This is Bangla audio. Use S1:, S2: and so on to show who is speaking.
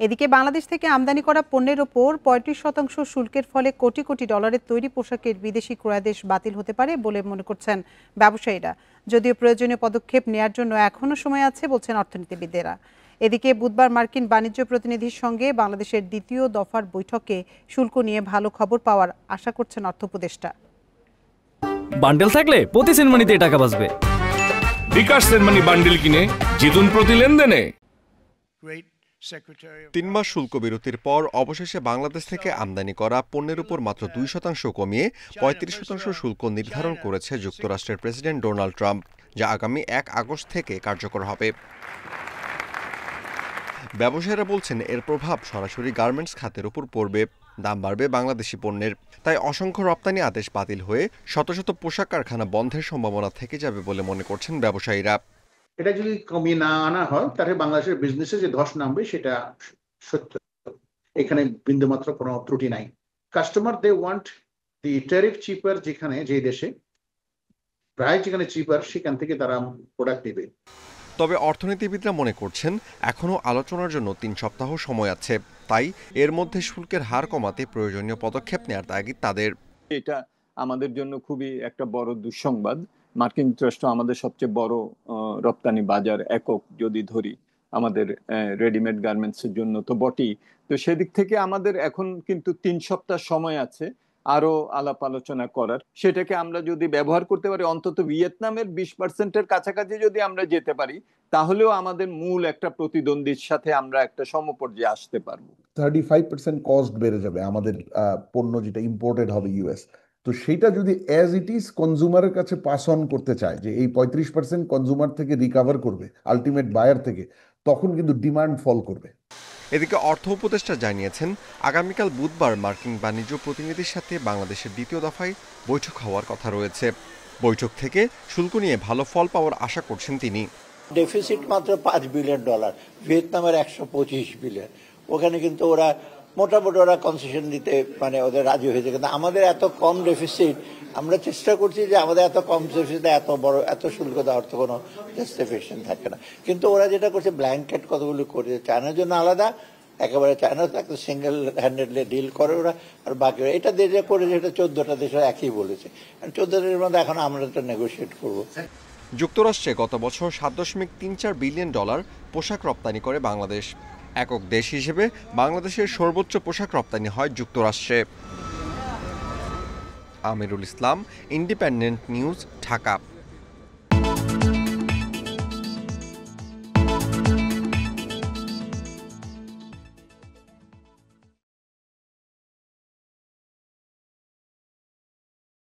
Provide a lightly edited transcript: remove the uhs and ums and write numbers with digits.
S1: এদিকে বাংলাদেশ থেকে আমদানি করা পণ্যের ওপর ৩৫% শুল্কের ফলে কোটি কোটি ডলারের তৈরি পোশাকের বিদেশি ক্রয়াদেশ বাতিল হতে পারে বলে মনে করছেন ব্যবসায়ীরা। যদিও প্রয়োজনীয় পদক্ষেপ নেওয়ার জন্য এখনও সময় আছে বলছেন অর্থনীতিবিদেরা। এদিকে বুধবার মার্কিন বাণিজ্য প্রতিনিধির সঙ্গে বাংলাদেশের দ্বিতীয় দফার বৈঠকে শুল্ক নিয়ে ভালো খবর পাওয়ার আশা করছেন অর্থ উপদেষ্টা।
S2: বান্ডেল থাকলে প্রতি সেনমানিতে টাকা বাঁচবে।
S3: বিকাশ সেনমানি বান্ডেল কিনে জিতুন প্রতি লেনদেনে।
S4: ৩ মাস শুল্ক বিরতির পর অবশেষে বাংলাদেশ থেকে আমদানি করা পণ্যের উপর মাত্র 2% কমিয়ে ৩৫% শুল্ক নির্ধারণ করেছে যুক্তরাষ্ট্রের প্রেসিডেন্ট ডোনাল্ড ট্রাম্প, যা আগামী ১ আগস্ট থেকে কার্যকর হবে। ব্যবসায়ীরা বলছেন এর প্রভাব সরাসরি গার্মেন্টস খাতের উপর পড়বে, দাম বাড়বে বাংলাদেশি পণ্যের। তাই অসংখ্য রপ্তানি আদেশ বাতিল হয়ে শত শত পোশাক কারখানা বন্ধের সম্ভাবনা থেকে যাবে বলে মনে করছেন ব্যবসায়ীরা।
S5: এটা যদি কমিয়ে না আনা হয় তাহলে বাংলাদেশের বিজনেসে যে ধস নামবে সেটা সত্য, এখানে বিন্দুমাত্র কোনো ত্রুটি নাই। Customer they want the tariff cheaper, যেখানে যে দেশে প্রায় যেখানে চিপার সেখান থেকে তারা প্রোডাক্ট নেবে।
S4: তবে অর্থনীতিবিদরা মনে করছেন এখনও আলোচনার জন্য ৩ সপ্তাহ সময় আছে, তাই এর মধ্যে শুল্কের হার কমাতে প্রয়োজনীয় পদক্ষেপ নেওয়ার তাগিদ তাদের।
S6: এটা আমাদের জন্য খুবই একটা বড় দুঃসংবাদ। মার্কিন যুক্তরাষ্ট্র আমাদের সবচেয়ে বড় রপ্তানি বাজার একক যদি ধরি, আমাদের রেডিমেড গার্মেন্টসের জন্য তো বটেই। তো সেদিক থেকে আমাদের এখন কিন্তু ৩ সপ্তাহ সময় আছে আরো আলাপ আলোচনা করার। সেটাকে আমরা যদি ব্যবহার করতে পারি, অন্তত ভিয়েতনামের 20%-এর কাছাকাছি যদি আমরা যেতে পারি, তাহলেও আমাদের মূল একটা প্রতিদ্বন্দ্বীর সাথে আমরা একটা সমপর্যায়ে আসতে পারবো।
S7: 35% কস্ট বেড়ে যাবে আমাদের পণ্য যেটা ইম্পোর্টেড হবে ইউএস। তো সেটা যদি অ্যাজ ইট ইজ কনজিউমারের কাছে পাস অন করতে চায়, যে এই 35% কনজিউমার থেকে রিকাভার করবে আলটিমেট বায়ার থেকে, তখন কিন্তু ডিমান্ড ফল করবে।
S4: এদিকে অর্থ উপদেষ্টা জানিয়েছেন আগামীকাল বুধবার মার্কিন বাণিজ্য প্রতিনিধির সাথে বাংলাদেশের দ্বিতীয় দফায় বৈঠক হওয়ার কথা রয়েছে। বৈঠক থেকে শুল্ক নিয়ে ভালো ফল পাওয়ার আশা করছেন তিনি।
S8: ডেফিসিট মাত্র $5 বিলিয়ন, ভিয়েতনামের 125 বিলিয়ন। ওখানে কিন্তু ওরা মোটামুটি কনসেশন দিতে মানে ওদের রাজি হয়েছে, কিন্তু আমাদের এত কম ডেফিসিট, আমরা চেষ্টা করছি যে আমাদের এত কম ডেফিসিটে এত শুল্ক দেওয়ার তো কোনো জাস্টিফিকেশন থাকে না। কিন্তু ওরা যেটা করছে ব্ল্যাঙ্কেট কতগুলো করে, চায়নার জন্য আলাদা, একেবারে চায়না তো একটা সিঙ্গেল হ্যান্ডেডলি ডিল করে ওরা, আর বাকি এটা দেশে করে যেটা 14টা দেশ একই বলেছে। 14 দেশের মধ্যে এখন আমরা এটা নেগোশিয়েট করবো।
S4: যুক্তরাষ্ট্রে গত বছর $7.34 বিলিয়ন পোশাক রপ্তানি করে বাংলাদেশ। একক দেশ হিসেবে বাংলাদেশের সর্বোচ্চ পোশাক রপ্তানি হয় যুক্তরাষ্ট্রে। Amirul Islam, independent news, Dhaka.